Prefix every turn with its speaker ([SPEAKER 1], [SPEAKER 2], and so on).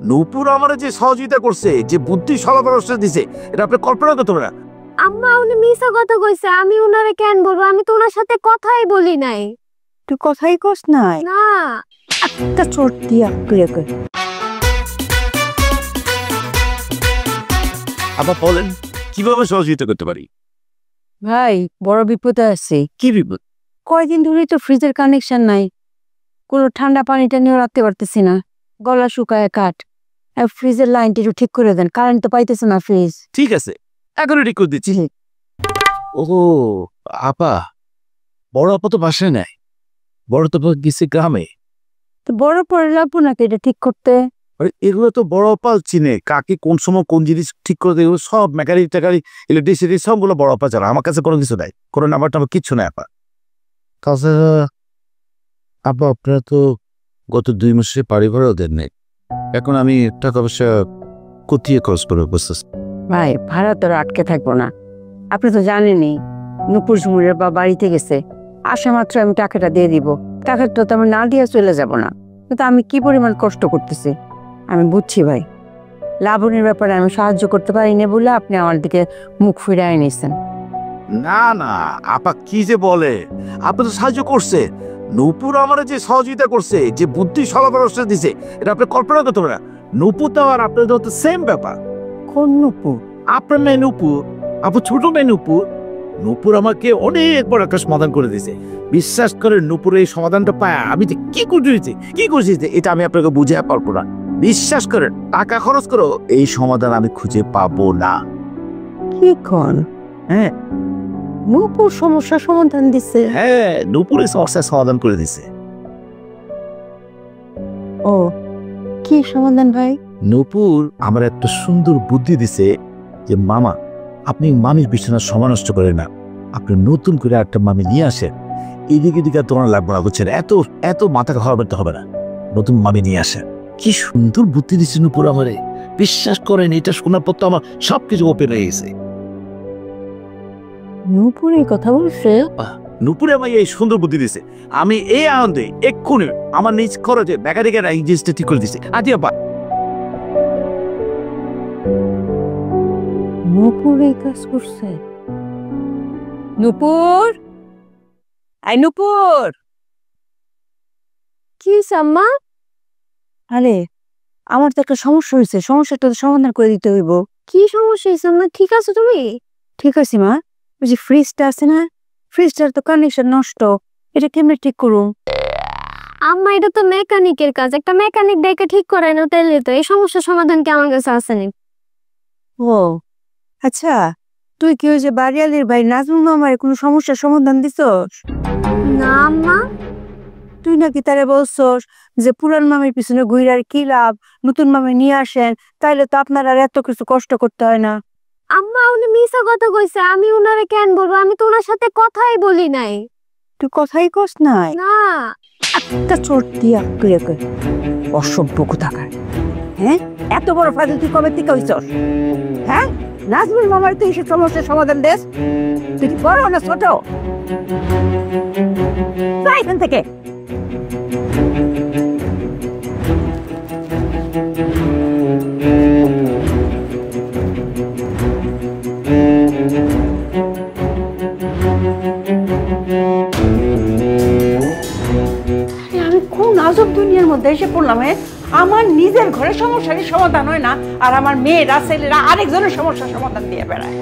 [SPEAKER 1] নূপুর আমার যে সহযোগিতা করছে, যে বুদ্ধি সরবরাহ দিছে, এটা আপনি কল্পনা করতে পারেন?
[SPEAKER 2] আম্মা উনি মিছা কথা কইছে, আমি উনারে কেন বলবো? আমি তো ওনার সাথে কথাই বলি নাই।
[SPEAKER 3] তুই কথাই কস নাই?
[SPEAKER 2] না।
[SPEAKER 3] একটা চোট দিয়া কই
[SPEAKER 1] আপা বলেন কিভাবে সহযোগিতা করতে পারি?
[SPEAKER 3] ভাই বড় বিপদে আছে।
[SPEAKER 1] কি বিপদ?
[SPEAKER 3] কয়দিন ধরেই তো ফ্রিজের কানেকশন নাই, কোনো ঠান্ডা পানিটা নিয়ে রাখতে পারতেছি না, গলা শুকায় কাঠ। ফ্রিজের লাইনটা একটু ঠিক করে দেন, কারেন্ট তো পাইতেছে না ফ্রিজ।
[SPEAKER 1] ঠিক আছে, এখনই ঠিক করে দিচ্ছি। ও আপা, বড় আপা তো বাসায় নাই, বড় তো গেছে গ্রামে।
[SPEAKER 3] তো বড় পরে লাগবো নাকি এটা ঠিক করতে?
[SPEAKER 1] এগুলো তো বড় আপা চিনে, কাকে কোন সময় কোন জিনিস ঠিক করে দেবে সব, মেকানিক টেকানিক ইলেকট্রিসিটি সবগুলো বড় আপা জানা। আমার কাছে কোনো কিছু নাই, কোনো নাম্বার টাম্বার কিচ্ছু নাই আপা। তাছাড়া আপা আপনারা তো গত 2 মাসে বাড়ি ভাড়াও দেন নাই, এখন আমি টাকা পয়সা কোথায় খরচ করে বসতেছি।
[SPEAKER 3] ভাই ভাড়া তো আটকে থাকবো না, আপনি তো জানেনই নুপুর ঝুমুরের বা বাড়িতে গেছে, আসা মাত্র আমি টাকাটা দিয়ে দিব। টাকাটা তো আমি না দিয়ে চলে যাব না, কিন্তু আমি কি পরিমাণ কষ্ট করতেছি আমি বুঝছি ভাই। লাবণের ব্যাপারে আমি সাহায্য করতে পারিনি বলে আপনি আমার দিকে মুখ ফিরাই নিয়েছেন।
[SPEAKER 1] না না আপা, কি যে বলে, আপনি তো সাহায্য করছে। নূপুর আমার যে সহযোগিতা করছে, যে বুদ্ধি সরবরাহ দিছে, এটা আপনি কল্পনা করতে পারেন? নূপুর তো আর আপনার তো সেম ব্যাপার।
[SPEAKER 3] কোন নুপুর?
[SPEAKER 1] আপনার মেয়ে নূপুর, আপনার ছোট মেয়ে নূপুর। নূপুর আমাকে অনেক বড় একটা সমাধান করে দিয়েছে। বিশ্বাস করে নূপুর এই সমাধানটা পায় আমি যে কি করছি এটা আমি আপনাকে বুঝে পারবো না। বিশ্বাস করেন, টাকা খরচ করো এই সমাধান আমি খুঁজে পাবো না।
[SPEAKER 3] কি কোন?
[SPEAKER 1] হ্যাঁ,
[SPEAKER 3] নুপুর সমস্যার সমাধান দিছে?
[SPEAKER 1] হ্যাঁ, নূপুরের সমস্যার সমাধান করে দিছে।
[SPEAKER 3] ও কি সমাধান ভাই?
[SPEAKER 1] নূপুর আমার একটা সুন্দর বুদ্ধি দিছে যে মামা, আপনি মামির বিছানা সমানষ্ট করেন না, আপনি নতুন করে একটা মামি নিয়ে আসেন। এদিকে দিকে তোমার লাগবে না, বুঝছেন? এত মাথা খাওয়া করতে হবে না, নতুন মামি নিয়ে আসেন। কি সুন্দর বুদ্ধি দিচ্ছে নূপুর আমারে। বিশ্বাস করেন, এটা শোনার পর তো আমার সবকিছু ওপেন হয়ে গেছে।
[SPEAKER 3] নূপুর এই কথা বলছে?
[SPEAKER 1] নূপুরে আমায় এই সুন্দর বুদ্ধি দিছে, আমি এই আনন্দে এক্ষুনি আমার নিজ খরচে মেকানিকের এই জিনিসটা ঠিক করে দিছে। আজ আপা
[SPEAKER 3] নূপুর এই কাজ করছে? নূপুর, আই নূপুর।
[SPEAKER 2] কি আম্মা?
[SPEAKER 3] আরে আমার তো একটা সমস্যা হয়েছে, সমস্যাটা তো সমাধান করে দিতে হইব।
[SPEAKER 2] কি সমস্যা হয়েছে আম্মা? ঠিক আছো তুমি?
[SPEAKER 3] ঠিক আছে মা, ওই যে ফ্রিজটা আছে না, ফ্রিজটার তো কানেকশন নষ্ট, এটা কেমনে ঠিক করুম?
[SPEAKER 2] আম্মা এটা তো মেকানিকের কাজ, একটা মেকানিক ডেকে ঠিক করায় না, তাইলে তো এই সমস্যার সমাধান কি আমার কাছে আসেনি?
[SPEAKER 3] ও আচ্ছা, তুই কি ওই যে বাড়িয়ালির ভাই নাজমুল মামার কোনো সমস্যার সমাধান দিছস?
[SPEAKER 2] না আম্মা।
[SPEAKER 3] তুই নাকি তারে বলছস যে পুরান মামির পিছনে ঘুরার কি লাভ, নতুন মামি নিয়ে আসেন, তাইলে তো আপনার আর এত কিছু কষ্ট করতে হয় না।
[SPEAKER 2] আম্মা উনি মিছা কথা কইছে, আমি উনারে কেন বলবো? আমি তো ওনার সাথে কথাই বলি নাই।
[SPEAKER 3] তুই কথাই কস নাই?
[SPEAKER 2] না।
[SPEAKER 3] একটা চোট দিয়া কই অসভ্য কোথাকার। হ্যাঁ, এত বড় ফাজিল তুই কবে থেকে হইছস? হ্যাঁ, নাজমুল মামার তুই এসে সমস্যার সমাধান দেস? তুই কি বড় না ছোট? যা এখান থেকে। আমি কোন আজব দুনিয়ার মধ্যে এসে পড়লাম? আমার নিজের ঘরে সমস্যারই সমাধান হয় না, আর আমার মেয়েরা ছেলেরা আরেকজনের সমস্যার সমাধান দিয়ে বেড়ায়।